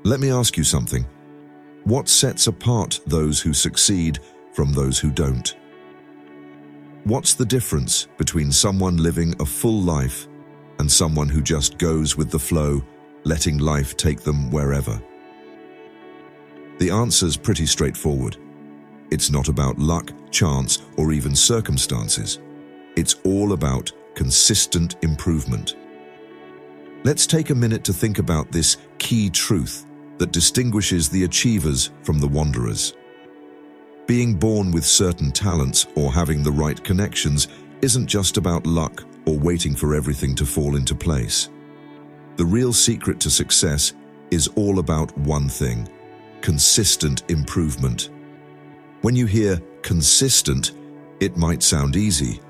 Let me ask you something. What sets apart those who succeed from those who don't? What's the difference between someone living a full life and someone who just goes with the flow, letting life take them wherever? The answer's pretty straightforward. It's not about luck, chance, or even circumstances. It's all about consistent improvement. Let's take a minute to think about this key truth that distinguishes the achievers from the wanderers. Being born with certain talents or having the right connections isn't just about luck or waiting for everything to fall into place. The real secret to success is all about one thing: consistent improvement. When you hear consistent, it might sound easy,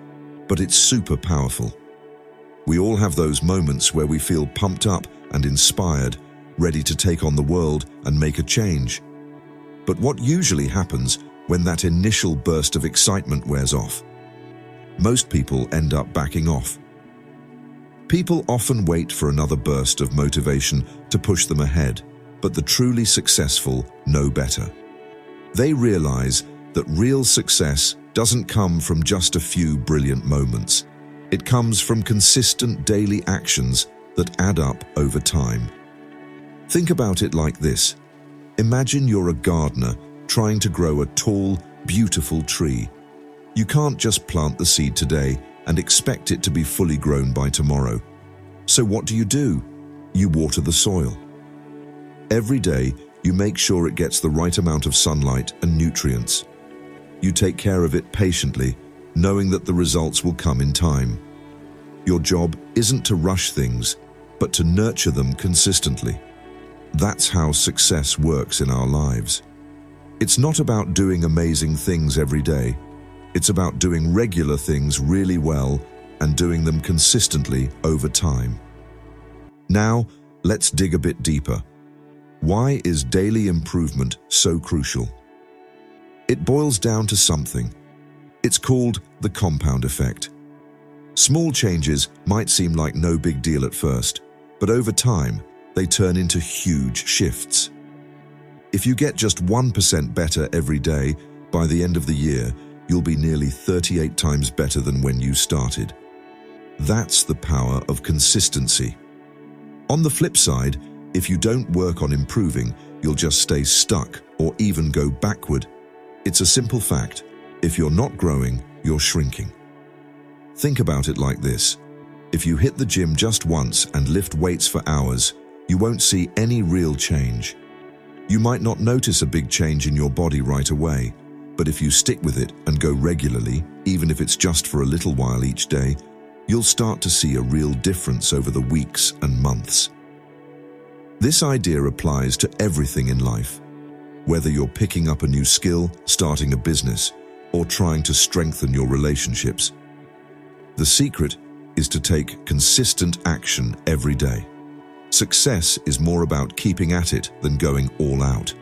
but it's super powerful. We all have those moments where we feel pumped up and inspired, ready to take on the world and make a change. But what usually happens when that initial burst of excitement wears off? Most people end up backing off. People often wait for another burst of motivation to push them ahead, but the truly successful know better. They realize that real success doesn't come from just a few brilliant moments. It comes from consistent daily actions that add up over time. Think about it like this. Imagine you're a gardener trying to grow a tall, beautiful tree. You can't just plant the seed today and expect it to be fully grown by tomorrow. So what do? You water the soil. Every day, you make sure it gets the right amount of sunlight and nutrients. You take care of it patiently, knowing that the results will come in time. Your job isn't to rush things, but to nurture them consistently. That's how success works in our lives. It's not about doing amazing things every day. It's about doing regular things really well and doing them consistently over time. Now, let's dig a bit deeper. Why is daily improvement so crucial? It boils down to something. It's called the compound effect. Small changes might seem like no big deal at first, but over time, they turn into huge shifts. If you get just 1% better every day, by the end of the year, you'll be nearly 38 times better than when you started. That's the power of consistency. On the flip side, if you don't work on improving, you'll just stay stuck or even go backward. It's a simple fact. If you're not growing, you're shrinking. Think about it like this. If you hit the gym just once and lift weights for hours, you won't see any real change. You might not notice a big change in your body right away, but if you stick with it and go regularly, even if it's just for a little while each day, you'll start to see a real difference over the weeks and months. This idea applies to everything in life. Whether you're picking up a new skill, starting a business, or trying to strengthen your relationships. The secret is to take consistent action every day. Success is more about keeping at it than going all out.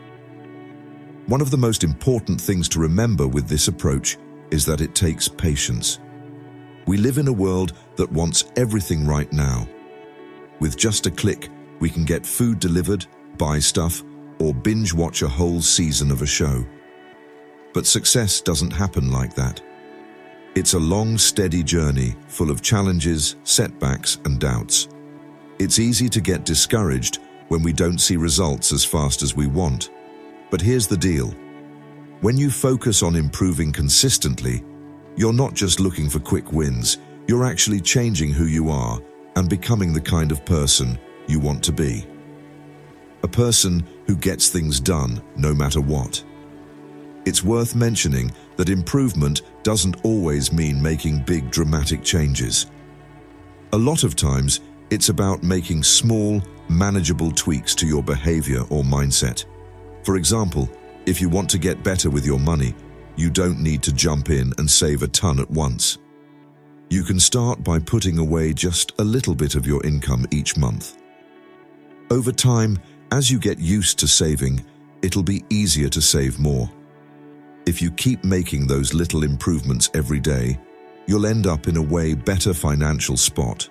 One of the most important things to remember with this approach is that it takes patience. We live in a world that wants everything right now. With just a click, we can get food delivered, buy stuff, or binge watch a whole season of a show. But success doesn't happen like that. It's a long, steady journey full of challenges, setbacks, and doubts. It's easy to get discouraged when we don't see results as fast as we want. But here's the deal. When you focus on improving consistently, you're not just looking for quick wins, you're actually changing who you are and becoming the kind of person you want to be. A person who gets things done no matter what. It's worth mentioning that improvement doesn't always mean making big dramatic changes. A lot of times, it's about making small, manageable tweaks to your behavior or mindset. For example, if you want to get better with your money, you don't need to jump in and save a ton at once. You can start by putting away just a little bit of your income each month. Over time, as you get used to saving, it'll be easier to save more. If you keep making those little improvements every day, you'll end up in a way better financial spot.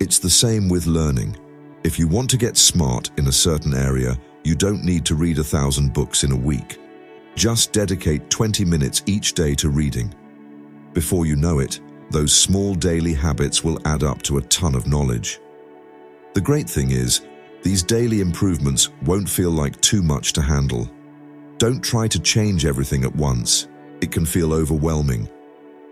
It's the same with learning. If you want to get smart in a certain area, you don't need to read 1,000 books in a week. Just dedicate 20 minutes each day to reading. Before you know it, those small daily habits will add up to a ton of knowledge. The great thing is, these daily improvements won't feel like too much to handle. Don't try to change everything at once. It can feel overwhelming.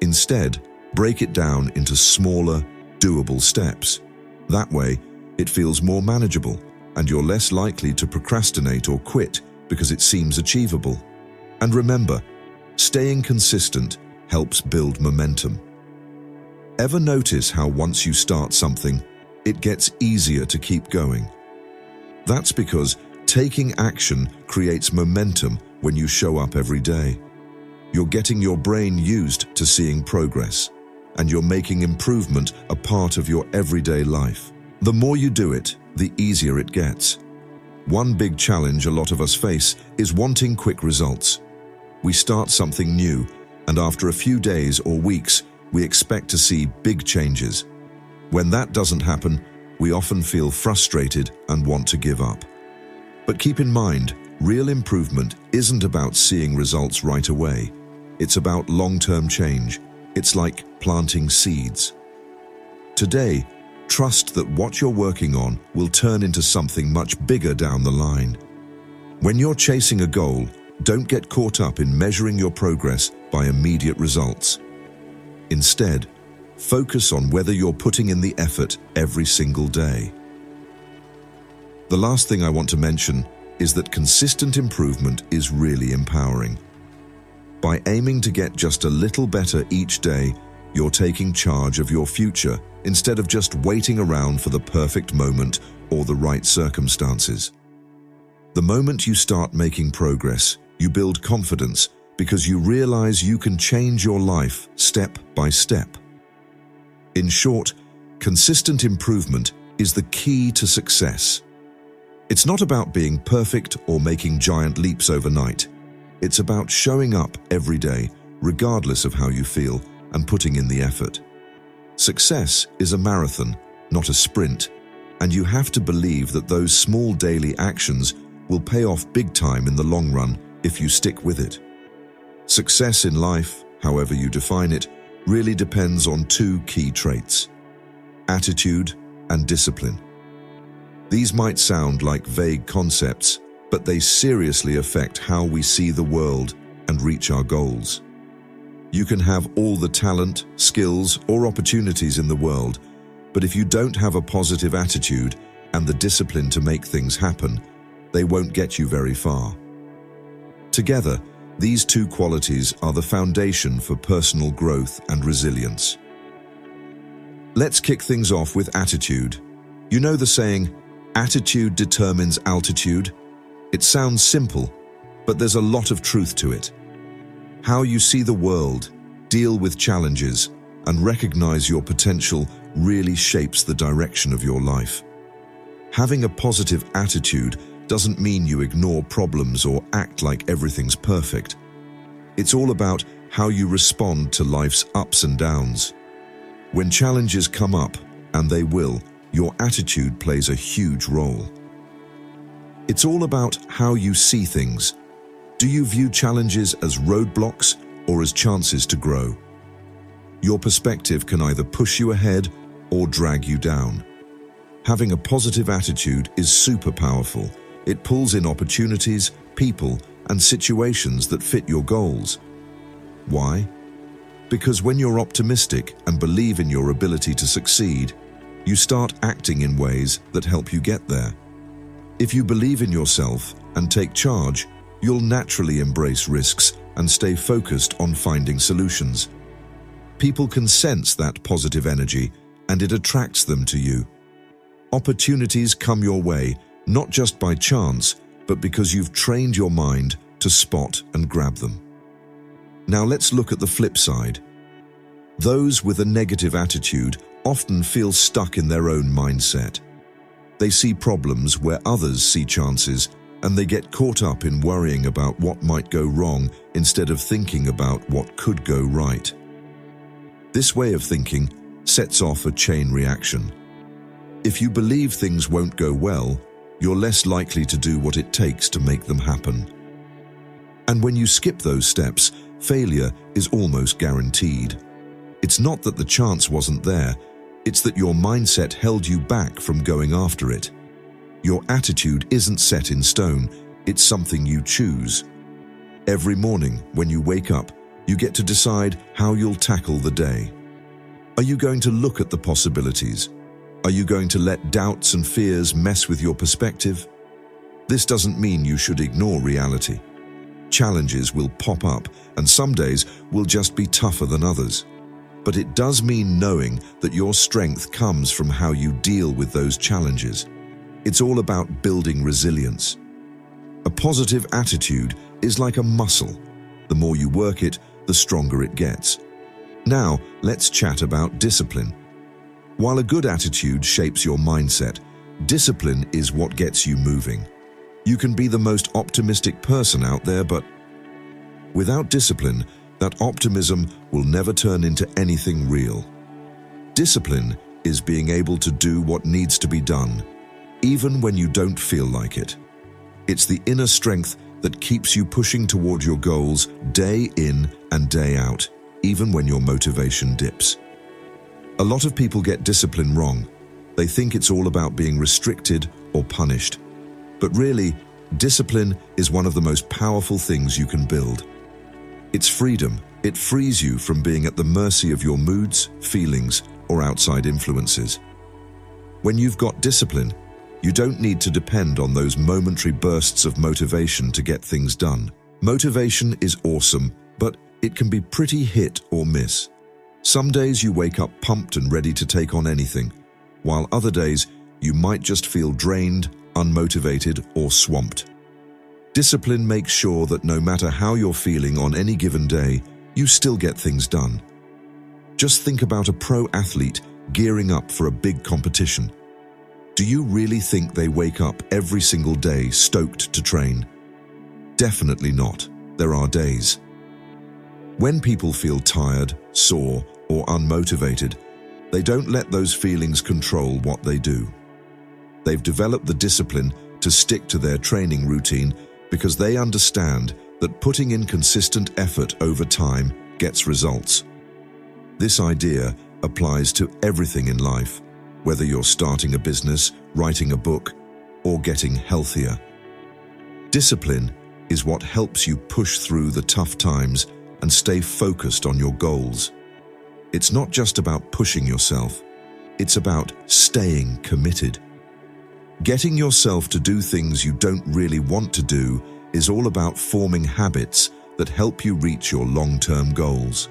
Instead, break it down into smaller, doable steps. That way, it feels more manageable, and you're less likely to procrastinate or quit because it seems achievable. And remember, staying consistent helps build momentum. Ever notice how once you start something, it gets easier to keep going? That's because taking action creates momentum when you show up every day. You're getting your brain used to seeing progress, and you're making improvement a part of your everyday life. The more you do it, the easier it gets. One big challenge a lot of us face is wanting quick results. We start something new, and after a few days or weeks, we expect to see big changes. When that doesn't happen, we often feel frustrated and want to give up. But keep in mind, real improvement isn't about seeing results right away. It's about long-term change. It's like planting seeds. Today, trust that what you're working on will turn into something much bigger down the line. When you're chasing a goal, don't get caught up in measuring your progress by immediate results. Instead, focus on whether you're putting in the effort every single day. The last thing I want to mention is that consistent improvement is really empowering. By aiming to get just a little better each day, you're taking charge of your future instead of just waiting around for the perfect moment or the right circumstances. The moment you start making progress, you build confidence because you realize you can change your life step by step. In short, consistent improvement is the key to success. It's not about being perfect or making giant leaps overnight. It's about showing up every day, regardless of how you feel, and putting in the effort. Success is a marathon, not a sprint, and you have to believe that those small daily actions will pay off big time in the long run if you stick with it. Success in life, however you define it, really depends on two key traits: attitude and discipline. These might sound like vague concepts, but they seriously affect how we see the world and reach our goals. You can have all the talent, skills, or opportunities in the world, but if you don't have a positive attitude and the discipline to make things happen, they won't get you very far. Together, these two qualities are the foundation for personal growth and resilience. Let's kick things off with attitude. You know the saying, "Attitude determines altitude"? It sounds simple, but there's a lot of truth to it. How you see the world, deal with challenges, and recognize your potential really shapes the direction of your life. Having a positive attitude doesn't mean you ignore problems or act like everything's perfect. It's all about how you respond to life's ups and downs. When challenges come up, and they will, your attitude plays a huge role. It's all about how you see things. Do you view challenges as roadblocks or as chances to grow? Your perspective can either push you ahead or drag you down. Having a positive attitude is super powerful. It pulls in opportunities, people, and situations that fit your goals. Why? Because when you're optimistic and believe in your ability to succeed, you start acting in ways that help you get there. If you believe in yourself and take charge, you'll naturally embrace risks and stay focused on finding solutions. People can sense that positive energy, and it attracts them to you. Opportunities come your way, not just by chance, but because you've trained your mind to spot and grab them. Now let's look at the flip side. Those with a negative attitude often feel stuck in their own mindset. They see problems where others see chances, and they get caught up in worrying about what might go wrong instead of thinking about what could go right. This way of thinking sets off a chain reaction. If you believe things won't go well, you're less likely to do what it takes to make them happen. And when you skip those steps, failure is almost guaranteed. It's not that the chance wasn't there, it's that your mindset held you back from going after it. Your attitude isn't set in stone, it's something you choose. Every morning, when you wake up, you get to decide how you'll tackle the day. Are you going to look at the possibilities? Are you going to let doubts and fears mess with your perspective? This doesn't mean you should ignore reality. Challenges will pop up, and some days will just be tougher than others. But it does mean knowing that your strength comes from how you deal with those challenges. It's all about building resilience. A positive attitude is like a muscle. The more you work it, the stronger it gets. Now, let's chat about discipline. While a good attitude shapes your mindset, discipline is what gets you moving. You can be the most optimistic person out there, but without discipline, that optimism will never turn into anything real. Discipline is being able to do what needs to be done, even when you don't feel like it. It's the inner strength that keeps you pushing toward your goals day in and day out, even when your motivation dips. A lot of people get discipline wrong. They think it's all about being restricted or punished. But really, discipline is one of the most powerful things you can build. It's freedom. It frees you from being at the mercy of your moods, feelings, or outside influences. When you've got discipline, you don't need to depend on those momentary bursts of motivation to get things done. Motivation is awesome, but it can be pretty hit or miss. Some days you wake up pumped and ready to take on anything, while other days you might just feel drained, unmotivated, or swamped. Discipline makes sure that no matter how you're feeling on any given day, you still get things done. Just think about a pro athlete gearing up for a big competition. Do you really think they wake up every single day stoked to train? Definitely not. There are days. When people feel tired, sore, or unmotivated, they don't let those feelings control what they do. They've developed the discipline to stick to their training routine because they understand that putting in consistent effort over time gets results. This idea applies to everything in life, whether you're starting a business, writing a book, or getting healthier. Discipline is what helps you push through the tough times and stay focused on your goals. It's not just about pushing yourself, it's about staying committed. Getting yourself to do things you don't really want to do is all about forming habits that help you reach your long-term goals.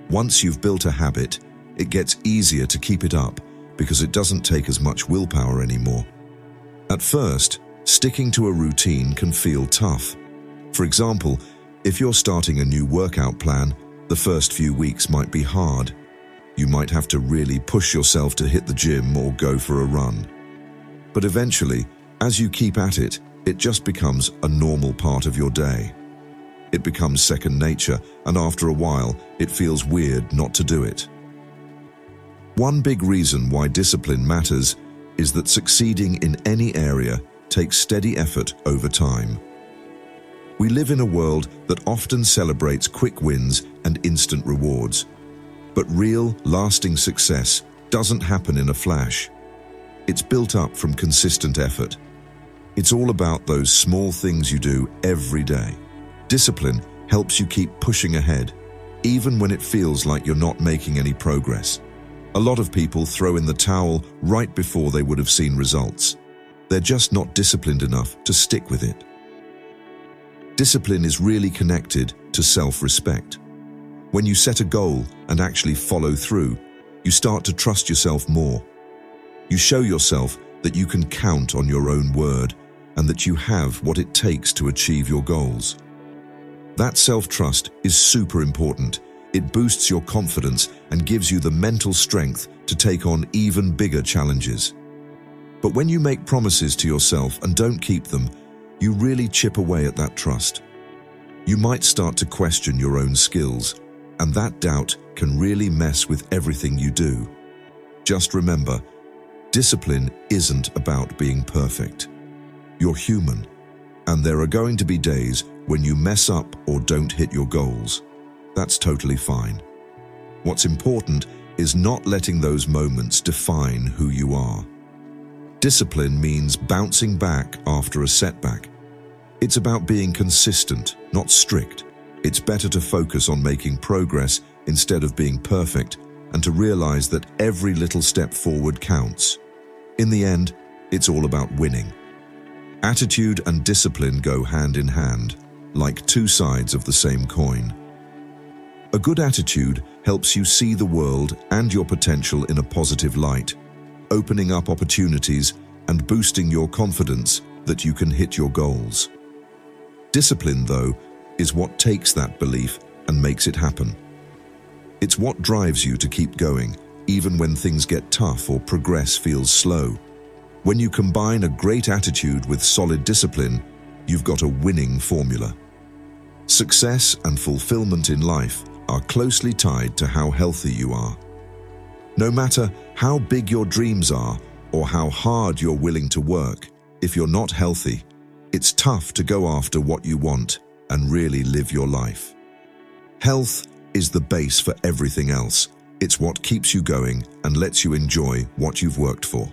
Once you've built a habit, it gets easier to keep it up because it doesn't take as much willpower anymore. At first, sticking to a routine can feel tough. For example, if you're starting a new workout plan, the first few weeks might be hard. You might have to really push yourself to hit the gym or go for a run. But eventually, as you keep at it, it just becomes a normal part of your day. It becomes second nature, and after a while, it feels weird not to do it. One big reason why discipline matters is that succeeding in any area takes steady effort over time. We live in a world that often celebrates quick wins and instant rewards. But real, lasting success doesn't happen in a flash. It's built up from consistent effort. It's all about those small things you do every day. Discipline helps you keep pushing ahead, even when it feels like you're not making any progress. A lot of people throw in the towel right before they would have seen results. They're just not disciplined enough to stick with it. Discipline is really connected to self-respect. When you set a goal and actually follow through, you start to trust yourself more. You show yourself that you can count on your own word and that you have what it takes to achieve your goals. That self-trust is super important. It boosts your confidence and gives you the mental strength to take on even bigger challenges. But when you make promises to yourself and don't keep them, you really chip away at that trust. You might start to question your own skills, and that doubt can really mess with everything you do. Just remember, Discipline isn't about being perfect. You're human, and there are going to be days when you mess up or don't hit your goals. That's totally fine. What's important is not letting those moments define who you are. Discipline means bouncing back after a setback. It's about being consistent, not strict. It's better to focus on making progress instead of being perfect, and to realize that every little step forward counts. In the end, it's all about winning. Attitude and discipline go hand in hand, like two sides of the same coin. A good attitude helps you see the world and your potential in a positive light, opening up opportunities and boosting your confidence that you can hit your goals. Discipline, though, is what takes that belief and makes it happen. It's what drives you to keep going, even when things get tough or progress feels slow. When you combine a great attitude with solid discipline, you've got a winning formula. Success and fulfillment in life are closely tied to how healthy you are. No matter how big your dreams are or how hard you're willing to work, if you're not healthy, it's tough to go after what you want and really live your life. Health is the base for everything else. It's what keeps you going and lets you enjoy what you've worked for.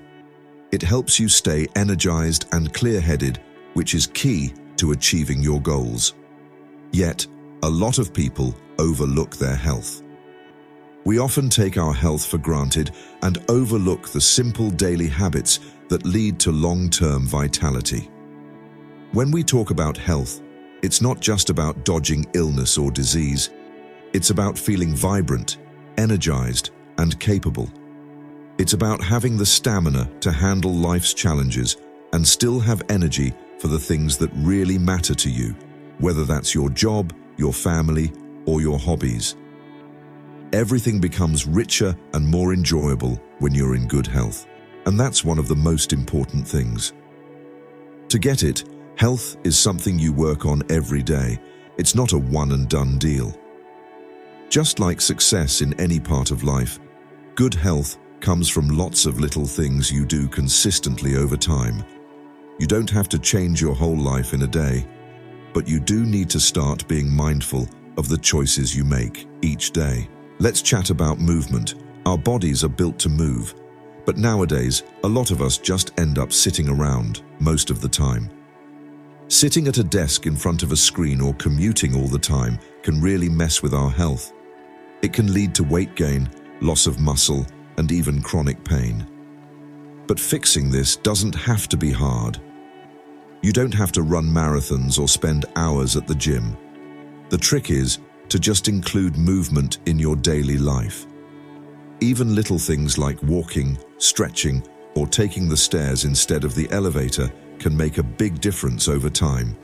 It helps you stay energized and clear-headed, which is key to achieving your goals. Yet, a lot of people overlook their health. We often take our health for granted and overlook the simple daily habits that lead to long-term vitality. When we talk about health, it's not just about dodging illness or disease. It's about feeling vibrant, energized, and capable. It's about having the stamina to handle life's challenges and still have energy for the things that really matter to you, whether that's your job, your family, or your hobbies. Everything becomes richer and more enjoyable when you're in good health, and that's one of the most important things. To get it, health is something you work on every day. It's not a one-and-done deal. Just like success in any part of life, good health comes from lots of little things you do consistently over time. You don't have to change your whole life in a day, but you do need to start being mindful of the choices you make each day. Let's chat about movement. Our bodies are built to move, but nowadays, a lot of us just end up sitting around most of the time. Sitting at a desk in front of a screen or commuting all the time can really mess with our health. It can lead to weight gain, loss of muscle, and even chronic pain. But fixing this doesn't have to be hard. You don't have to run marathons or spend hours at the gym. The trick is to just include movement in your daily life. Even little things like walking, stretching, or taking the stairs instead of the elevator can make a big difference over time.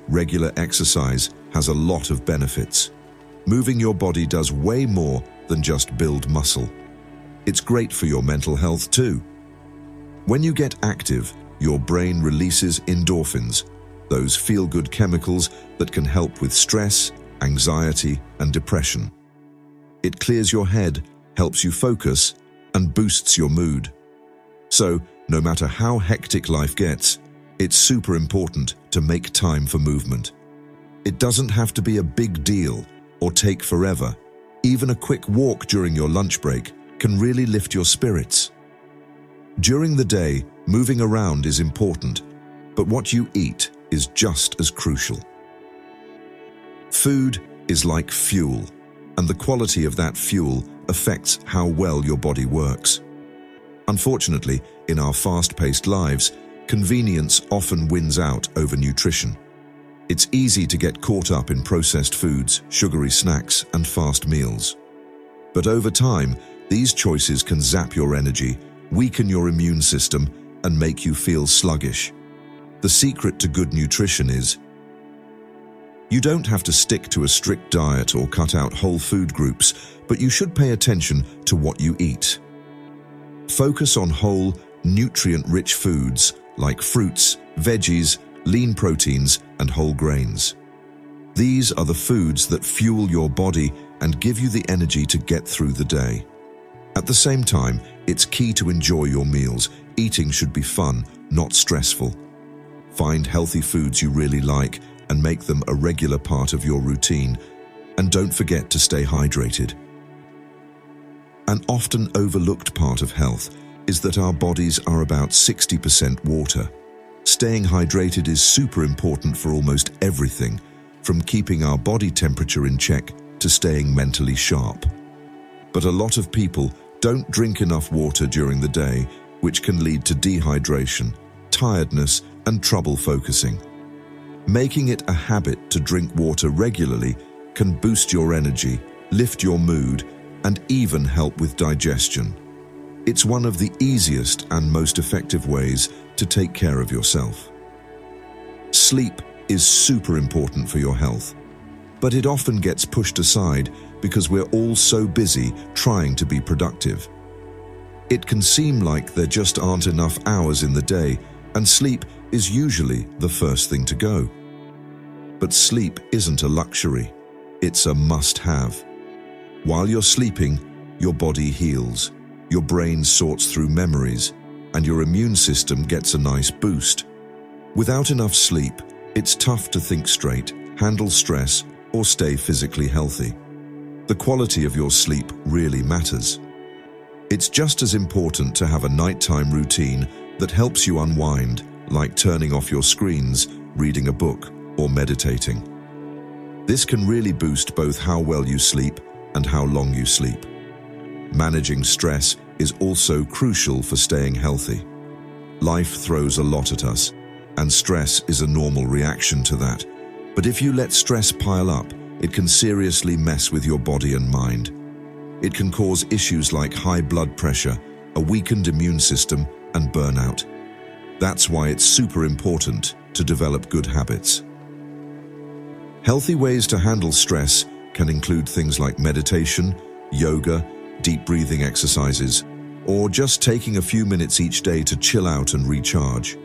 Regular exercise has a lot of benefits. Moving your body does way more than just build muscle. It's great for your mental health too. When you get active, your brain releases endorphins, those feel-good chemicals that can help with stress, anxiety, and depression. It clears your head, helps you focus, and boosts your mood. So, no matter how hectic life gets, it's super important to make time for movement. It doesn't have to be a big deal or take forever. Even a quick walk during your lunch break can really lift your spirits. During the day, moving around is important, but what you eat is just as crucial. Food is like fuel, and the quality of that fuel affects how well your body works. Unfortunately, in our fast-paced lives, convenience often wins out over nutrition. It's easy to get caught up in processed foods, sugary snacks, and fast meals. But over time, these choices can zap your energy, weaken your immune system, and make you feel sluggish. The secret to good nutrition is: you don't have to stick to a strict diet or cut out whole food groups, but you should pay attention to what you eat. Focus on whole, nutrient-rich foods like fruits, veggies, lean proteins, and whole grains. These are the foods that fuel your body and give you the energy to get through the day. At the same time, It's key to enjoy your meals. Eating should be fun, not stressful. Find healthy foods you really like and make them a regular part of your routine. And don't forget to stay hydrated. An often overlooked part of health is that our bodies are about 60% water. Staying hydrated is super important for almost everything, from keeping our body temperature in check to staying mentally sharp. But a lot of people don't drink enough water during the day, which can lead to dehydration, tiredness, and trouble focusing. Making it a habit to drink water regularly can boost your energy, lift your mood, and even help with digestion. It's one of the easiest and most effective ways to take care of yourself. Sleep is super important for your health, but it often gets pushed aside because we're all so busy trying to be productive. It can seem like there just aren't enough hours in the day, and sleep is usually the first thing to go. But sleep isn't a luxury, it's a must-have. While you're sleeping, your body heals, your brain sorts through memories, and your immune system gets a nice boost. Without enough sleep, it's tough to think straight, handle stress, or stay physically healthy. The quality of your sleep really matters. It's just as important to have a nighttime routine that helps you unwind, like turning off your screens, reading a book, or meditating. This can really boost both how well you sleep and how long you sleep. Managing stress is also crucial for staying healthy. Life throws a lot at us, and stress is a normal reaction to that. But if you let stress pile up, it can seriously mess with your body and mind. It can cause issues like high blood pressure, a weakened immune system, and burnout. That's why it's super important to develop good habits. Healthy ways to handle stress can include things like meditation, yoga, deep breathing exercises, or just taking a few minutes each day to chill out and recharge.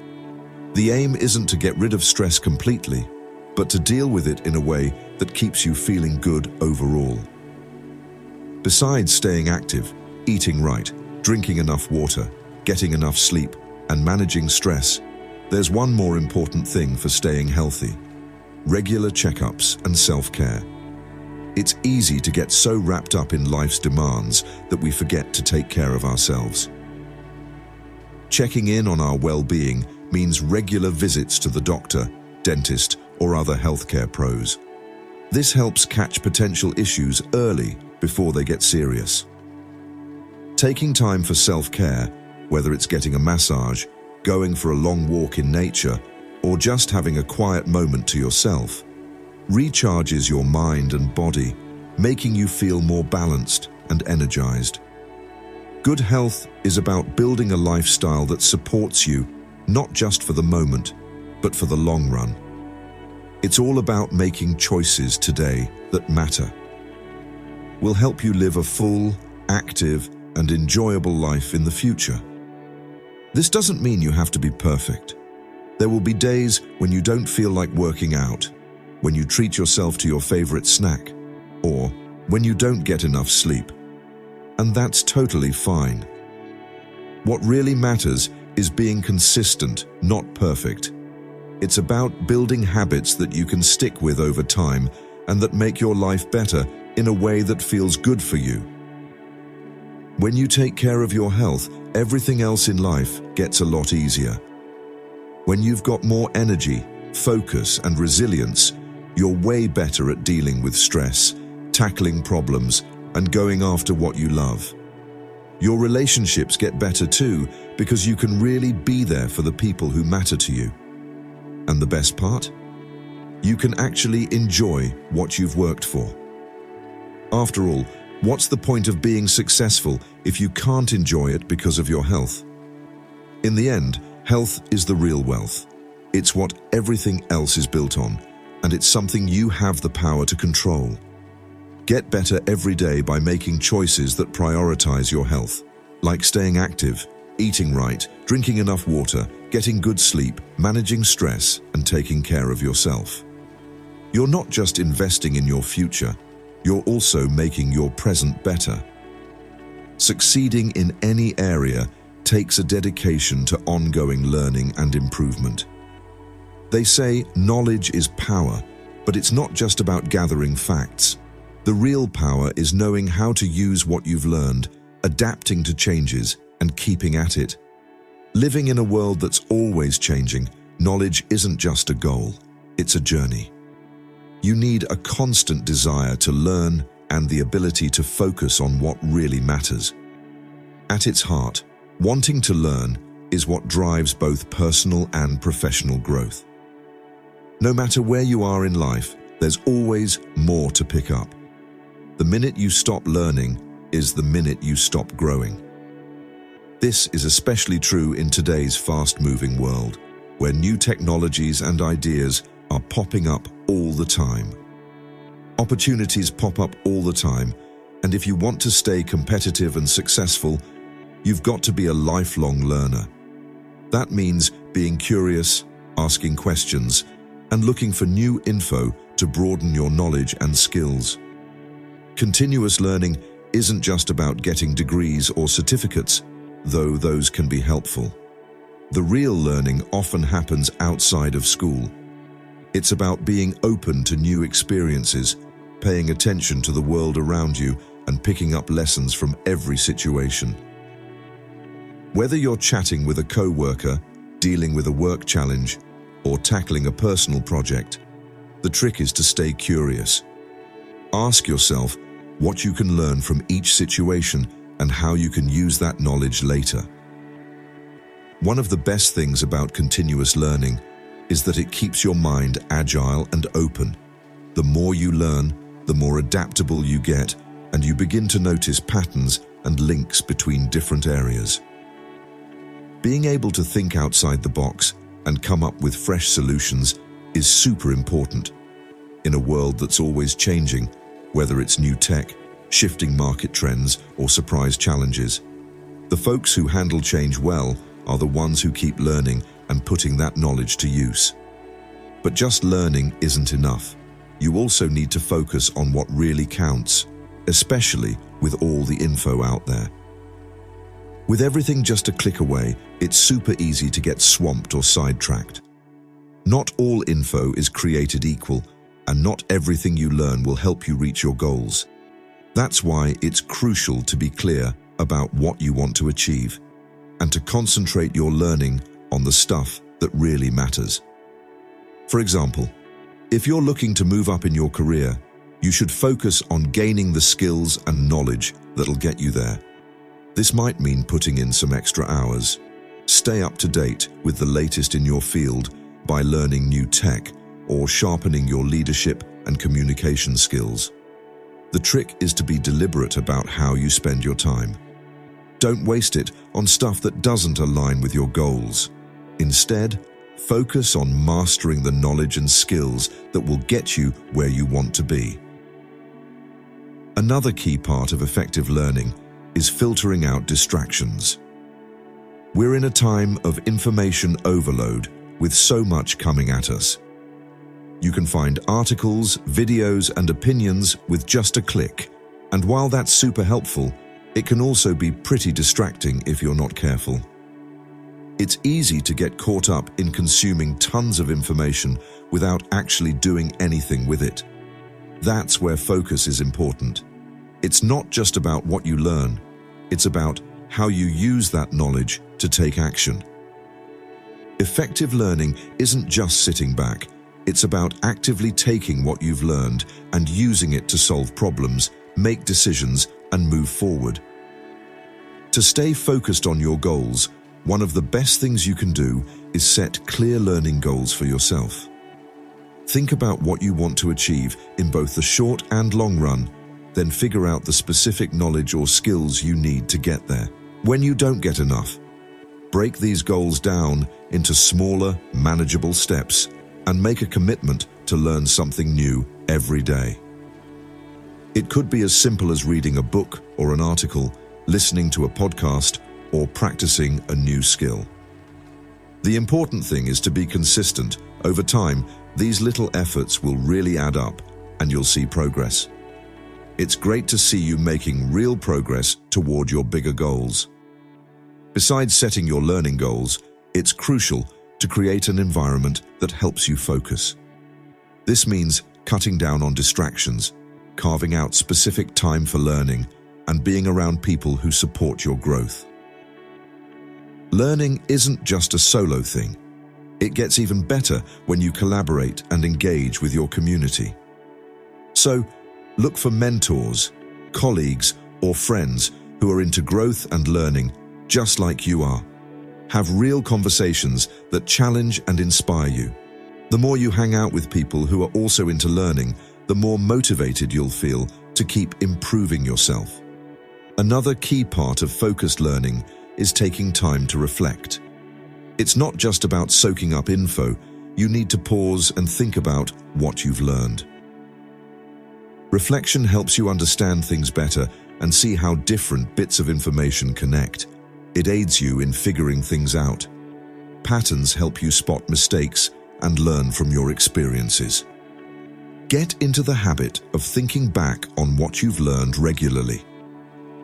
The aim isn't to get rid of stress completely, but to deal with it in a way that keeps you feeling good overall. Besides staying active, eating right, drinking enough water, getting enough sleep, and managing stress, there's one more important thing for staying healthy: regular checkups and self-care. It's easy to get so wrapped up in life's demands that we forget to take care of ourselves. Checking in on our well-being means regular visits to the doctor, dentist, or other healthcare pros. This helps catch potential issues early before they get serious. Taking time for self-care, whether it's getting a massage, going for a long walk in nature, or just having a quiet moment to yourself, recharges your mind and body, making you feel more balanced and energized. Good health is about building a lifestyle that supports you, not just for the moment, but for the long run. It's all about making choices today that matter. Will help you live a full, active, and enjoyable life in the future. This doesn't mean you have to be perfect. There will be days when you don't feel like working out, when you treat yourself to your favorite snack, or when you don't get enough sleep. And that's totally fine. What really matters is being consistent, not perfect. It's about building habits that you can stick with over time and that make your life better in a way that feels good for you. When you take care of your health, everything else in life gets a lot easier. When you've got more energy, focus, and resilience, you're way better at dealing with stress, tackling problems, and going after what you love. Your relationships get better too, because you can really be there for the people who matter to you. And the best part? You can actually enjoy what you've worked for. After all, what's the point of being successful if you can't enjoy it because of your health? In the end, health is the real wealth. It's what everything else is built on, and it's something you have the power to control. Get better every day by making choices that prioritize your health, like staying active, eating right, drinking enough water, getting good sleep, managing stress, and taking care of yourself. You're not just investing in your future, you're also making your present better. Succeeding in any area takes a dedication to ongoing learning and improvement. They say knowledge is power, but it's not just about gathering facts. The real power is knowing how to use what you've learned, adapting to changes, and keeping at it. Living in a world that's always changing, knowledge isn't just a goal, it's a journey. You need a constant desire to learn and the ability to focus on what really matters. At its heart, wanting to learn is what drives both personal and professional growth. No matter where you are in life, there's always more to pick up. The minute you stop learning is the minute you stop growing. This is especially true in today's fast-moving world, where new technologies and ideas are popping up all the time. Opportunities pop up all the time, and if you want to stay competitive and successful, you've got to be a lifelong learner. That means being curious, asking questions, and looking for new info to broaden your knowledge and skills. Continuous learning isn't just about getting degrees or certificates, though those can be helpful. The real learning often happens outside of school. It's about being open to new experiences, paying attention to the world around you, and picking up lessons from every situation. Whether you're chatting with a coworker, dealing with a work challenge, or tackling a personal project, the trick is to stay curious. Ask yourself what you can learn from each situation and how you can use that knowledge later. One of the best things about continuous learning is that it keeps your mind agile and open. The more you learn, the more adaptable you get, and you begin to notice patterns and links between different areas. Being able to think outside the box and come up with fresh solutions is super important. In a world that's always changing, whether it's new tech, shifting market trends, or surprise challenges, the folks who handle change well are the ones who keep learning and putting that knowledge to use. But just learning isn't enough. You also need to focus on what really counts, especially with all the info out there. With everything just a click away, it's super easy to get swamped or sidetracked. Not all info is created equal, and not everything you learn will help you reach your goals. That's why it's crucial to be clear about what you want to achieve, and to concentrate your learning on the stuff that really matters. For example, if you're looking to move up in your career, you should focus on gaining the skills and knowledge that'll get you there. This might mean putting in some extra hours. Stay up to date with the latest in your field by learning new tech or sharpening your leadership and communication skills. The trick is to be deliberate about how you spend your time. Don't waste it on stuff that doesn't align with your goals. Instead, focus on mastering the knowledge and skills that will get you where you want to be. Another key part of effective learning is filtering out distractions. We're in a time of information overload with so much coming at us. You can find articles, videos, and opinions with just a click. And while that's super helpful, it can also be pretty distracting if you're not careful. It's easy to get caught up in consuming tons of information without actually doing anything with it. That's where focus is important. It's not just about what you learn, it's about how you use that knowledge to take action. Effective learning isn't just sitting back, it's about actively taking what you've learned and using it to solve problems, make decisions, and move forward. To stay focused on your goals, one of the best things you can do is set clear learning goals for yourself. Think about what you want to achieve in both the short and long run, then figure out the specific knowledge or skills you need to get there. When you don't get enough, break these goals down into smaller, manageable steps and make a commitment to learn something new every day. It could be as simple as reading a book or an article, listening to a podcast, or practicing a new skill. The important thing is to be consistent. Over time, these little efforts will really add up and you'll see progress. It's great to see you making real progress toward your bigger goals. Besides setting your learning goals, it's crucial to create an environment that helps you focus. This means cutting down on distractions, carving out specific time for learning, and being around people who support your growth. Learning isn't just a solo thing. It gets even better when you collaborate and engage with your community. So, look for mentors, colleagues, or friends who are into growth and learning just like you are. Have real conversations that challenge and inspire you. The more you hang out with people who are also into learning, the more motivated you'll feel to keep improving yourself. Another key part of focused learning is taking time to reflect. It's not just about soaking up info. You need to pause and think about what you've learned. Reflection helps you understand things better and see how different bits of information connect. It aids you in figuring things out. Patterns help you spot mistakes and learn from your experiences. Get into the habit of thinking back on what you've learned regularly.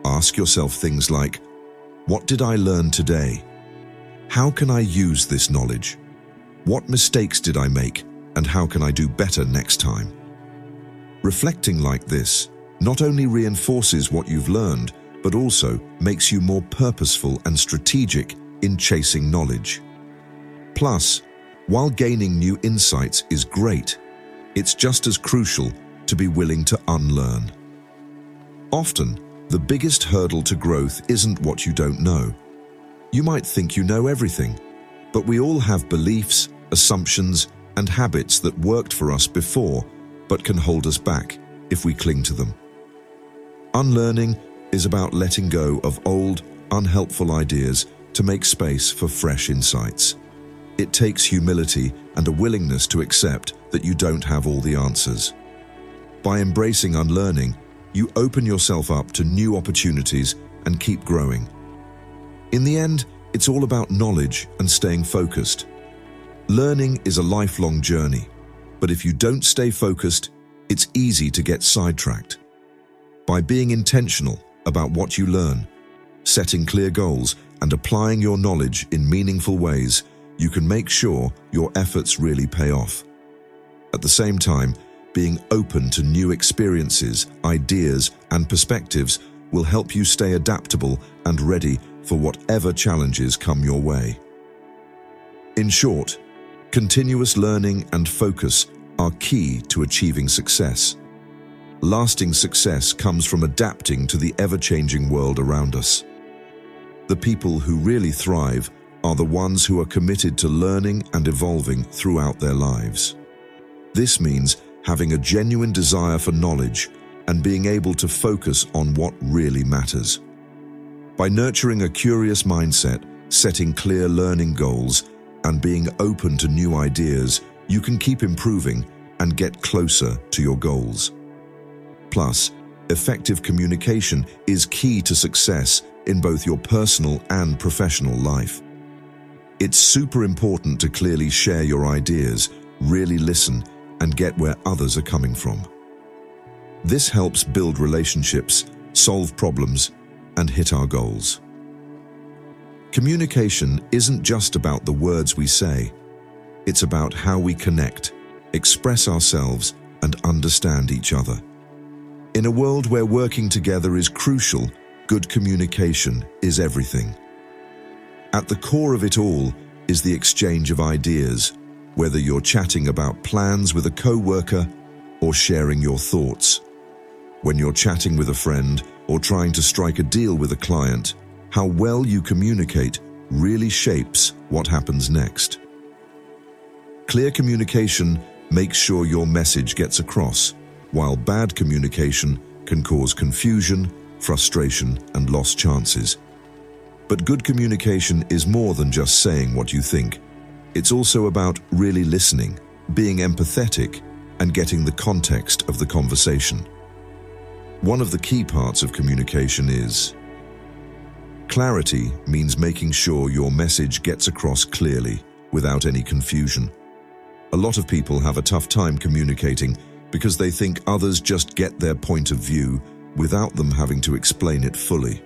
Ask yourself things like, what did I learn today? How can I use this knowledge? What mistakes did I make, and how can I do better next time? Reflecting like this not only reinforces what you've learned, but also makes you more purposeful and strategic in chasing knowledge. Plus, while gaining new insights is great, it's just as crucial to be willing to unlearn. Often, the biggest hurdle to growth isn't what you don't know. You might think you know everything, but we all have beliefs, assumptions, and habits that worked for us before, but can hold us back if we cling to them. Unlearning is about letting go of old, unhelpful ideas to make space for fresh insights. It takes humility and a willingness to accept that you don't have all the answers. By embracing unlearning, you open yourself up to new opportunities and keep growing. In the end, it's all about knowledge and staying focused. Learning is a lifelong journey, but if you don't stay focused, it's easy to get sidetracked. By being intentional about what you learn, setting clear goals, and applying your knowledge in meaningful ways, you can make sure your efforts really pay off. At the same time, being open to new experiences, ideas, and perspectives will help you stay adaptable and ready for whatever challenges come your way. In short, continuous learning and focus are key to achieving success. Lasting success comes from adapting to the ever-changing world around us. The people who really thrive are the ones who are committed to learning and evolving throughout their lives. This means having a genuine desire for knowledge and being able to focus on what really matters. By nurturing a curious mindset, setting clear learning goals, and being open to new ideas, you can keep improving and get closer to your goals. Plus, effective communication is key to success in both your personal and professional life. It's super important to clearly share your ideas, really listen, and get where others are coming from. This helps build relationships, solve problems, and hit our goals. Communication isn't just about the words we say. It's about how we connect, express ourselves, and understand each other. In a world where working together is crucial, good communication is everything. At the core of it all is the exchange of ideas, whether you're chatting about plans with a co-worker or sharing your thoughts. When you're chatting with a friend or trying to strike a deal with a client, how well you communicate really shapes what happens next. Clear communication makes sure your message gets across, while bad communication can cause confusion, frustration, and lost chances. But good communication is more than just saying what you think. It's also about really listening, being empathetic, and getting the context of the conversation. One of the key parts of communication is clarity. Means making sure your message gets across clearly, without any confusion. A lot of people have a tough time communicating because they think others just get their point of view without them having to explain it fully.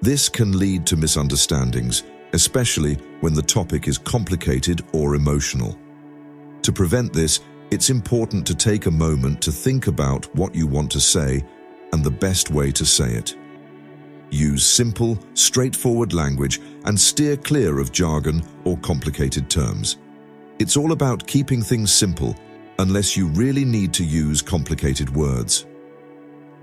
This can lead to misunderstandings, especially when the topic is complicated or emotional. To prevent this, it's important to take a moment to think about what you want to say and the best way to say it. Use simple, straightforward language and steer clear of jargon or complicated terms. It's all about keeping things simple, unless you really need to use complicated words.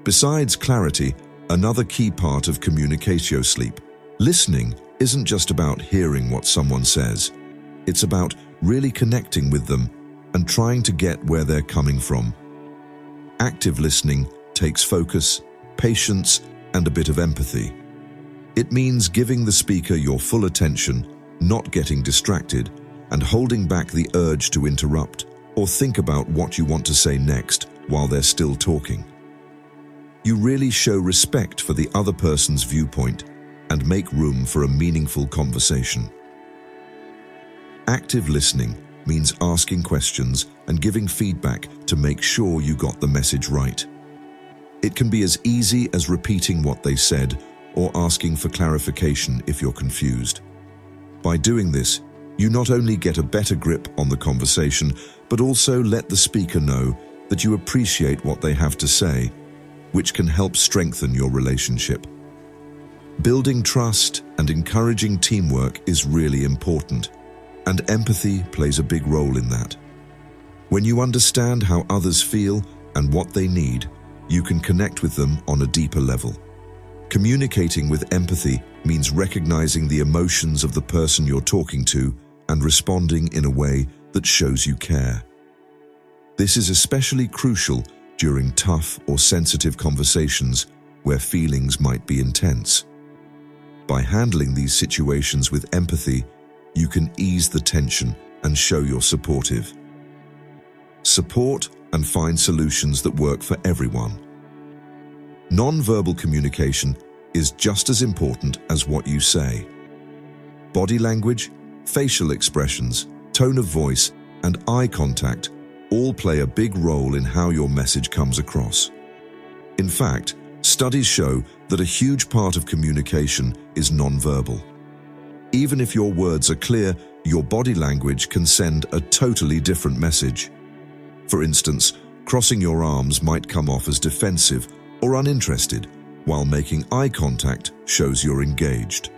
Besides clarity, another key part of communicatio sleep, listening, isn't just about hearing what someone says. It's about really connecting with them and trying to get where they're coming from. Active listening takes focus, patience, and a bit of empathy. It means giving the speaker your full attention, not getting distracted, and holding back the urge to interrupt or think about what you want to say next while they're still talking. You really show respect for the other person's viewpoint and make room for a meaningful conversation. Active listening means asking questions and giving feedback to make sure you got the message right. It can be as easy as repeating what they said or asking for clarification if you're confused. By doing this, you not only get a better grip on the conversation, but also let the speaker know that you appreciate what they have to say, which can help strengthen your relationship. Building trust and encouraging teamwork is really important, and empathy plays a big role in that. When you understand how others feel and what they need, you can connect with them on a deeper level. Communicating with empathy means recognizing the emotions of the person you're talking to and responding in a way that shows you care. This is especially crucial during tough or sensitive conversations where feelings might be intense. By handling these situations with empathy, you can ease the tension and show you're supportive. Support and find solutions that work for everyone. Non-verbal communication is just as important as what you say. Body language, facial expressions, tone of voice, and eye contact all play a big role in how your message comes across. In fact, studies show that a huge part of communication is non-verbal. Even if your words are clear, your body language can send a totally different message. For instance, crossing your arms might come off as defensive or uninterested, while making eye contact shows you're engaged.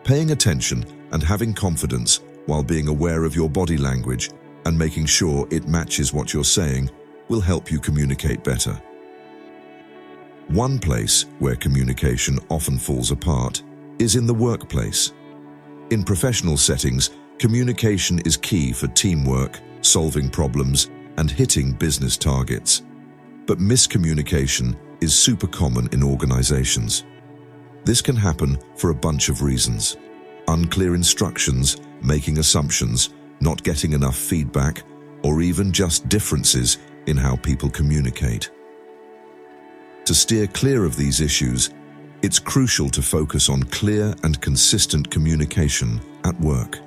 Paying attention and having confidence while being aware of your body language and making sure it matches what you're saying will help you communicate better. One place where communication often falls apart is in the workplace. In professional settings, communication is key for teamwork, solving problems, and hitting business targets. But miscommunication is super common in organizations. This can happen for a bunch of reasons. Unclear instructions, making assumptions, not getting enough feedback, or even just differences in how people communicate. To steer clear of these issues, it's crucial to focus on clear and consistent communication at work.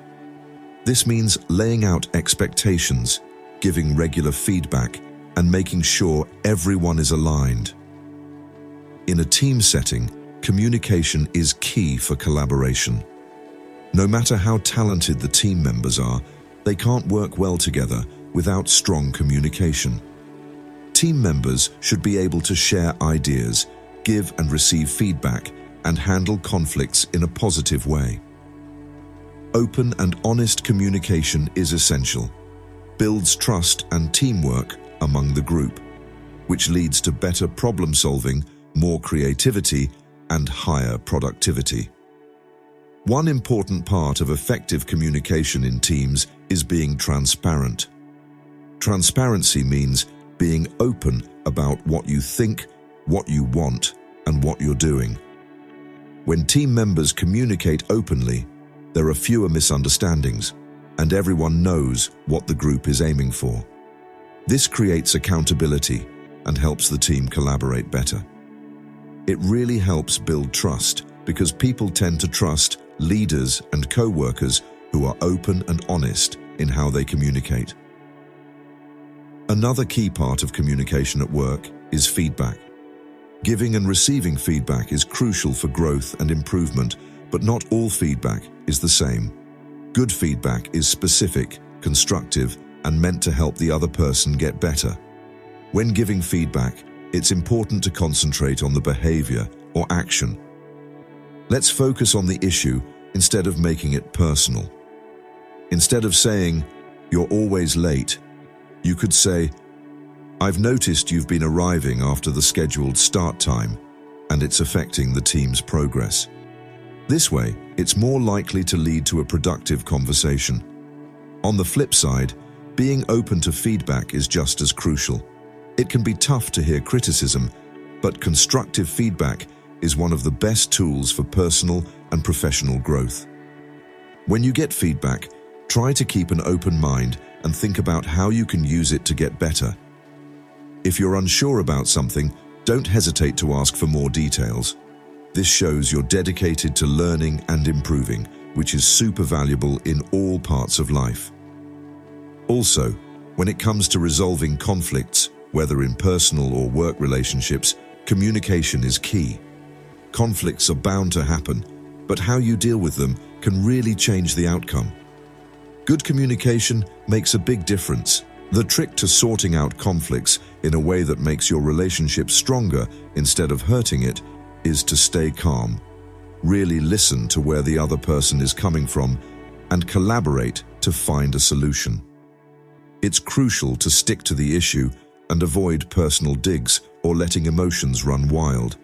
This means laying out expectations, giving regular feedback, and making sure everyone is aligned. In a team setting, communication is key for collaboration. No matter how talented the team members are, they can't work well together without strong communication. Team members should be able to share ideas, give and receive feedback, and handle conflicts in a positive way. Open and honest communication is essential, builds trust and teamwork among the group, which leads to better problem solving, more creativity, and higher productivity. One important part of effective communication in teams is being transparent. Transparency means being open about what you think, what you want, and what you're doing. When team members communicate openly, there are fewer misunderstandings, and everyone knows what the group is aiming for. This creates accountability and helps the team collaborate better. It really helps build trust because people tend to trust leaders and co-workers who are open and honest in how they communicate. Another key part of communication at work is feedback. Giving and receiving feedback is crucial for growth and improvement, but not all feedback is the same. Good feedback is specific, constructive, and meant to help the other person get better. When giving feedback, it's important to concentrate on the behavior or action. Let's focus on the issue instead of making it personal. Instead of saying, "You're always late," you could say, "I've noticed you've been arriving after the scheduled start time, and it's affecting the team's progress." This way, it's more likely to lead to a productive conversation. On the flip side, being open to feedback is just as crucial. It can be tough to hear criticism, but constructive feedback is one of the best tools for personal and professional growth. When you get feedback, try to keep an open mind and think about how you can use it to get better. If you're unsure about something, don't hesitate to ask for more details. This shows you're dedicated to learning and improving, which is super valuable in all parts of life. Also, when it comes to resolving conflicts, whether in personal or work relationships, communication is key. Conflicts are bound to happen, but how you deal with them can really change the outcome. Good communication makes a big difference. The trick to sorting out conflicts in a way that makes your relationship stronger instead of hurting it is to stay calm. Really listen to where the other person is coming from and collaborate to find a solution. It's crucial to stick to the issue and avoid personal digs or letting emotions run wild.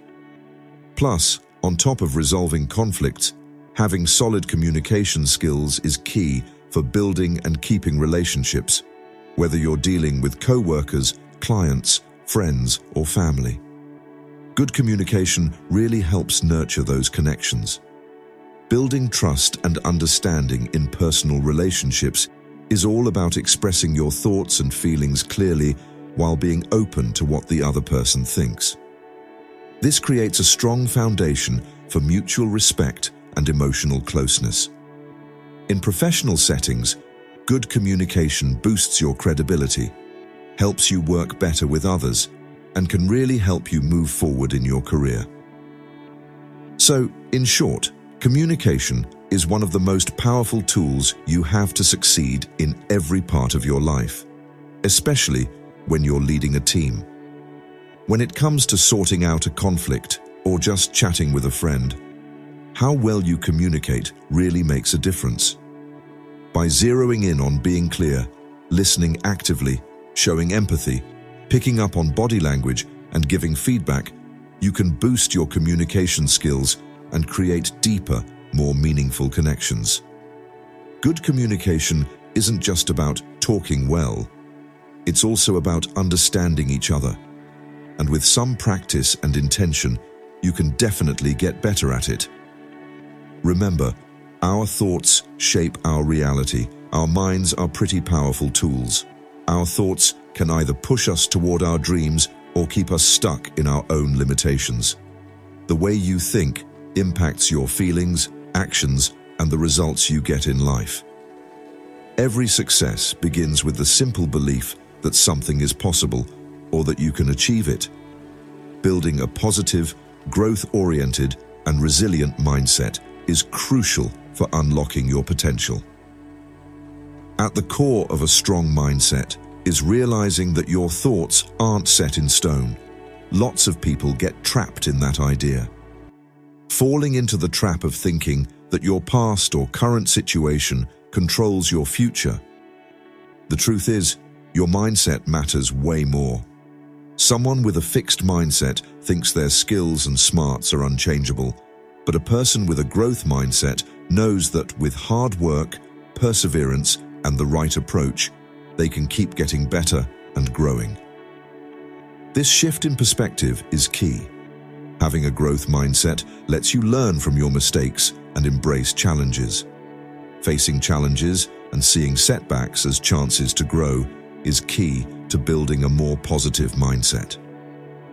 Plus, on top of resolving conflicts, having solid communication skills is key for building and keeping relationships, whether you're dealing with co-workers, clients, friends, or family. Good communication really helps nurture those connections. Building trust and understanding in personal relationships is all about expressing your thoughts and feelings clearly while being open to what the other person thinks. This creates a strong foundation for mutual respect and emotional closeness. In professional settings, good communication boosts your credibility, helps you work better with others, and can really help you move forward in your career. So, in short, communication is one of the most powerful tools you have to succeed in every part of your life, especially when you're leading a team. When it comes to sorting out a conflict or just chatting with a friend, how well you communicate really makes a difference. By zeroing in on being clear, listening actively, showing empathy, picking up on body language, and giving feedback, you can boost your communication skills and create deeper, more meaningful connections. Good communication isn't just about talking well. It's also about understanding each other. And with some practice and intention, you can definitely get better at it. Remember, our thoughts shape our reality. Our minds are pretty powerful tools. Our thoughts can either push us toward our dreams or keep us stuck in our own limitations. The way you think impacts your feelings, actions, and the results you get in life. Every success begins with the simple belief that something is possible or that you can achieve it. Building a positive, growth-oriented, and resilient mindset is crucial for unlocking your potential. At the core of a strong mindset is realizing that your thoughts aren't set in stone. Lots of people get trapped in that idea, falling into the trap of thinking that your past or current situation controls your future. The truth is, your mindset matters way more. Someone with a fixed mindset thinks their skills and smarts are unchangeable, but a person with a growth mindset knows that with hard work, perseverance, and the right approach, they can keep getting better and growing. This shift in perspective is key. Having a growth mindset lets you learn from your mistakes and embrace challenges. Facing challenges and seeing setbacks as chances to grow is key to building a more positive mindset.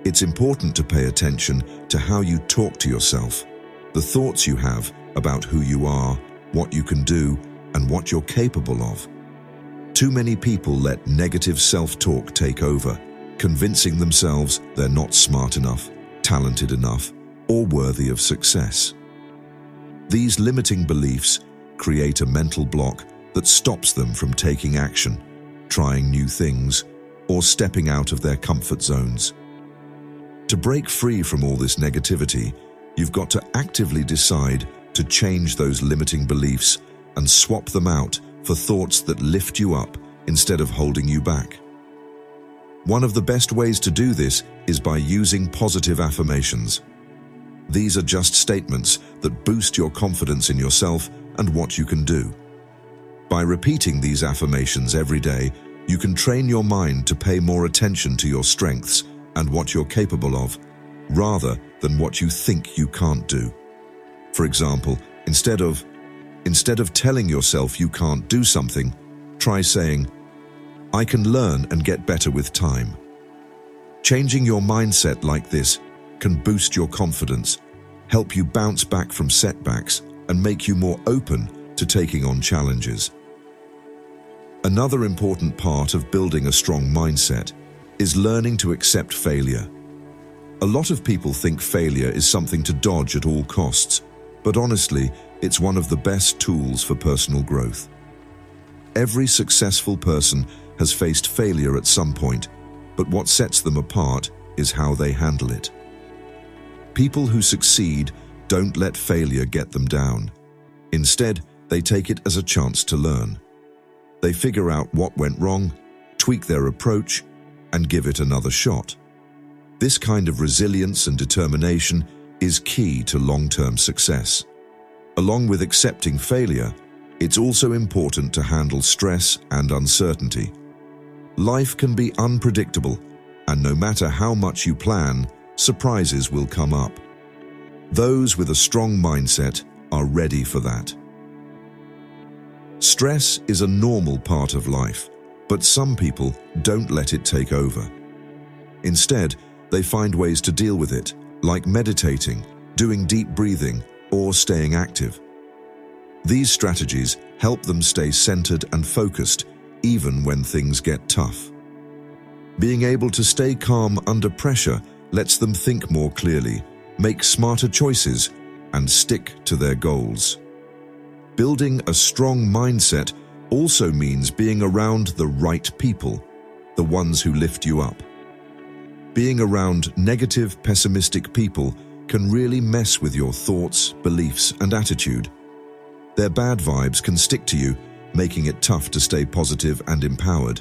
It's important to pay attention to how you talk to yourself, the thoughts you have about who you are, what you can do, and what you're capable of. Too many people let negative self-talk take over, convincing themselves they're not smart enough, talented enough, or worthy of success. These limiting beliefs create a mental block that stops them from taking action, trying new things, or stepping out of their comfort zones. To break free from all this negativity, you've got to actively decide to change those limiting beliefs and swap them out for thoughts that lift you up instead of holding you back. One of the best ways to do this is by using positive affirmations. These are just statements that boost your confidence in yourself and what you can do. By repeating these affirmations every day, you can train your mind to pay more attention to your strengths and what you're capable of, rather than what you think you can't do. For example, instead of telling yourself you can't do something, try saying, "I can learn and get better with time." Changing your mindset like this can boost your confidence, help you bounce back from setbacks, and make you more open to taking on challenges. Another important part of building a strong mindset is learning to accept failure. A lot of people think failure is something to dodge at all costs, but honestly, it's one of the best tools for personal growth. Every successful person has faced failure at some point, but what sets them apart is how they handle it. People who succeed don't let failure get them down. Instead, they take it as a chance to learn. They figure out what went wrong, tweak their approach, and give it another shot. This kind of resilience and determination is key to long-term success. Along with accepting failure, it's also important to handle stress and uncertainty. Life can be unpredictable, and no matter how much you plan, surprises will come up. Those with a strong mindset are ready for that. Stress is a normal part of life, but some people don't let it take over. Instead, they find ways to deal with it, like meditating, doing deep breathing, or staying active. These strategies help them stay centered and focused, even when things get tough. Being able to stay calm under pressure lets them think more clearly, make smarter choices, and stick to their goals. Building a strong mindset also means being around the right people, the ones who lift you up. Being around negative, pessimistic people can really mess with your thoughts, beliefs, and attitude. Their bad vibes can stick to you, making it tough to stay positive and empowered.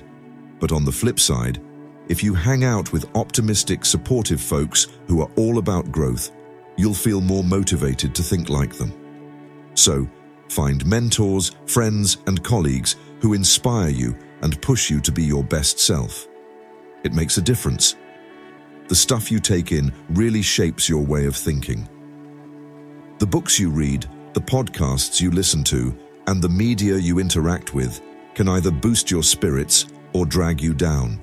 But on the flip side, if you hang out with optimistic, supportive folks who are all about growth, you'll feel more motivated to think like them. So, find mentors, friends, and colleagues who inspire you and push you to be your best self. It makes a difference. The stuff you take in really shapes your way of thinking. The books you read, the podcasts you listen to, and the media you interact with can either boost your spirits or drag you down.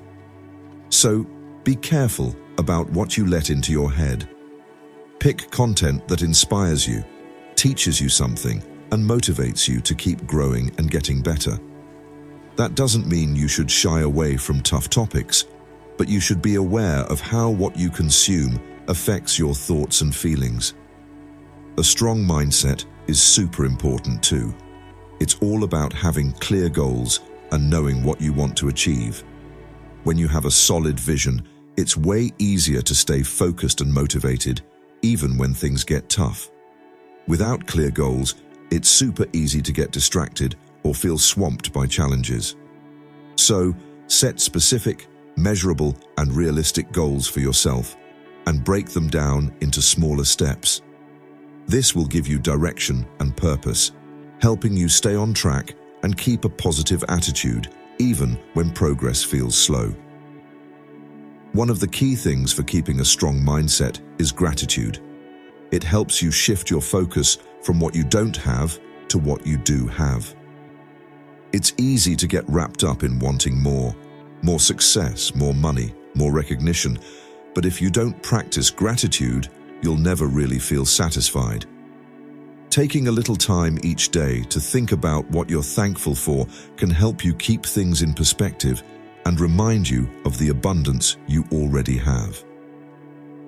So, be careful about what you let into your head. Pick content that inspires you, teaches you something, and motivates you to keep growing and getting better. That doesn't mean you should shy away from tough topics, but you should be aware of how what you consume affects your thoughts and feelings. A strong mindset is super important too. It's all about having clear goals and knowing what you want to achieve. When you have a solid vision, it's way easier to stay focused and motivated, even when things get tough. Without clear goals, it's super easy to get distracted or feel swamped by challenges. So, set specific, measurable, and realistic goals for yourself and break them down into smaller steps. This will give you direction and purpose, helping you stay on track and keep a positive attitude, even when progress feels slow. One of the key things for keeping a strong mindset is gratitude. It helps you shift your focus from what you don't have to what you do have. It's easy to get wrapped up in wanting more success, more money, more recognition, but if you don't practice gratitude, you'll never really feel satisfied. Taking a little time each day to think about what you're thankful for can help you keep things in perspective and remind you of the abundance you already have.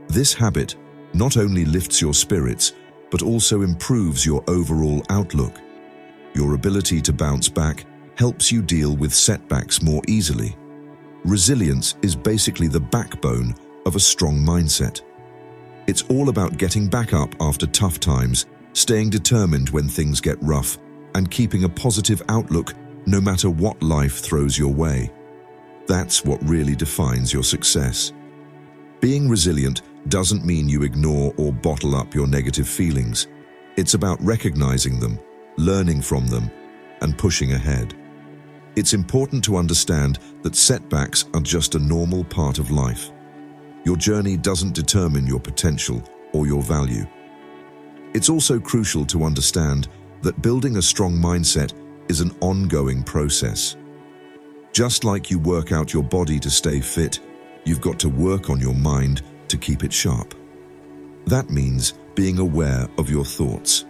This habit not only lifts your spirits, but also improves your overall outlook. Your ability to bounce back helps you deal with setbacks more easily. Resilience is basically the backbone of a strong mindset. It's all about getting back up after tough times, staying determined when things get rough, and keeping a positive outlook no matter what life throws your way. That's what really defines your success. Being resilient doesn't mean you ignore or bottle up your negative feelings. It's about recognizing them, learning from them, and pushing ahead. It's important to understand that setbacks are just a normal part of life. Your journey doesn't determine your potential or your value. It's also crucial to understand that building a strong mindset is an ongoing process. Just like you work out your body to stay fit, you've got to work on your mind to keep it sharp. That means being aware of your thoughts,